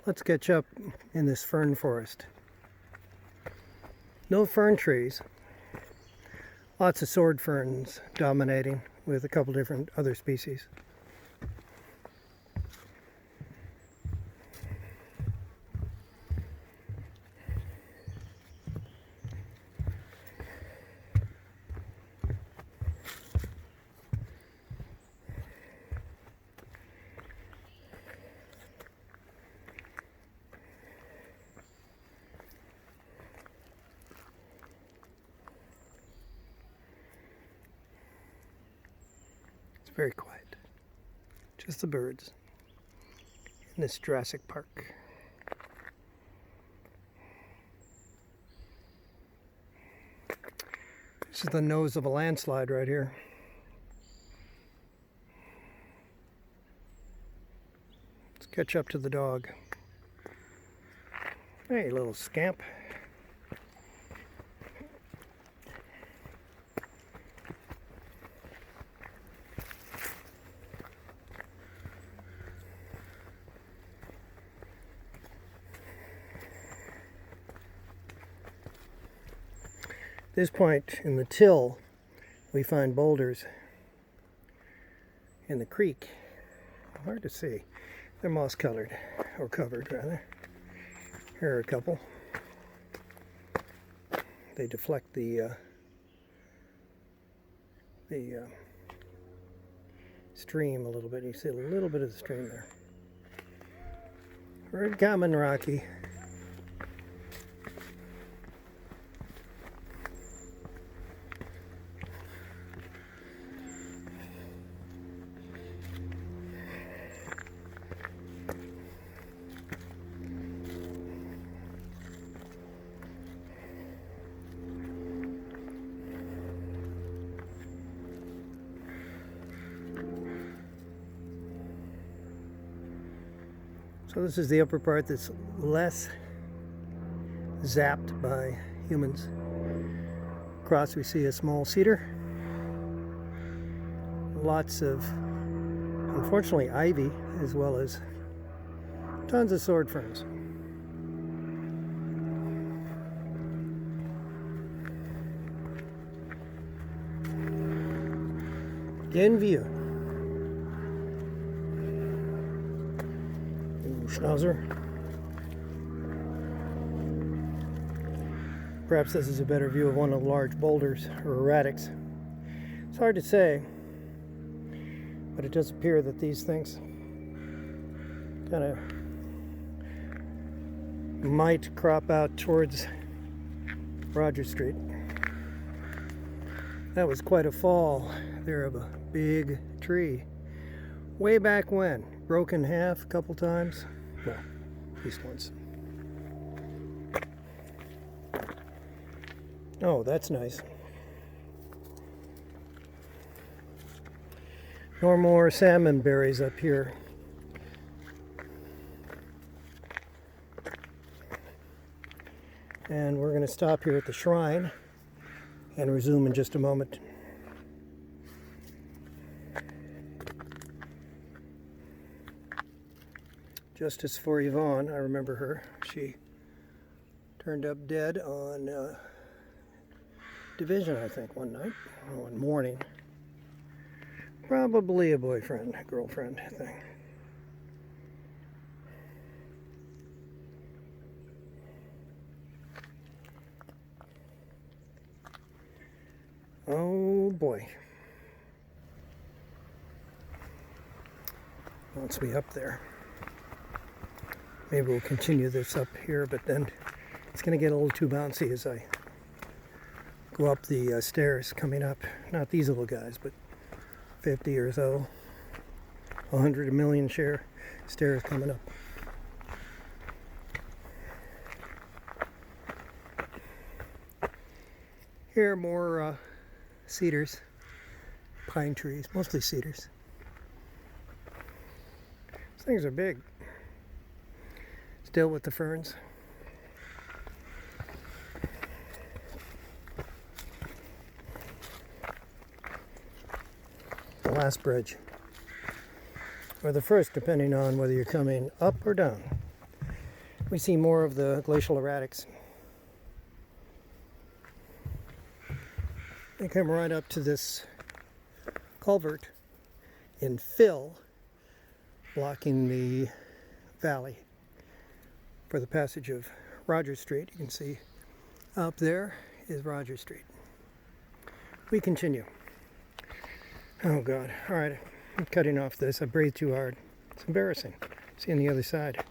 Let's catch up in this fern forest. No fern trees. Lots of sword ferns dominating with a couple different other species. Very quiet. Just the birds in this Jurassic Park. This is the nose of a landslide right here. Let's catch up to the dog. Hey, little scamp. At this point in the till, we find boulders in the creek. Hard to see. They're moss colored, or covered rather. Here are a couple. They deflect the stream a little bit. You see a little bit of the stream there. Very common, Rocky. So this is the upper part that's less zapped by humans. Across we see a small cedar. Lots of, unfortunately, ivy, as well as tons of sword ferns. In view. Schnauzer. Perhaps this is a better view of one of the large boulders or erratics. It's hard to say, but it does appear that these things kind of might crop out towards Roger Street. That was quite a fall there of a big tree. Way back when. Broke in half a couple times. Well, at least once. Oh, that's nice. No more salmon berries up here. And we're going to stop here at the shrine and resume in just a moment. Justice for Yvonne, I remember her. She turned up dead on Division, I think, one night, or one morning. Probably a boyfriend, girlfriend thing. Oh boy. Once we up there. Maybe we'll continue this up here, but then it's going to get a little too bouncy as I go up the stairs coming up. Not these little guys, but 50 or so, 100, a million stairs coming up. Here are more cedars, pine trees, mostly cedars. These things are big. Still with the ferns. The last bridge. Or the first, depending on whether you're coming up or down. we see more of the glacial erratics. They come right up to this culvert in fill, blocking the valley for the passage of Rogers Street. You can see up there is Rogers Street. We continue. Oh God. All right, I'm cutting off this. I breathed too hard. It's embarrassing. See you on the other side.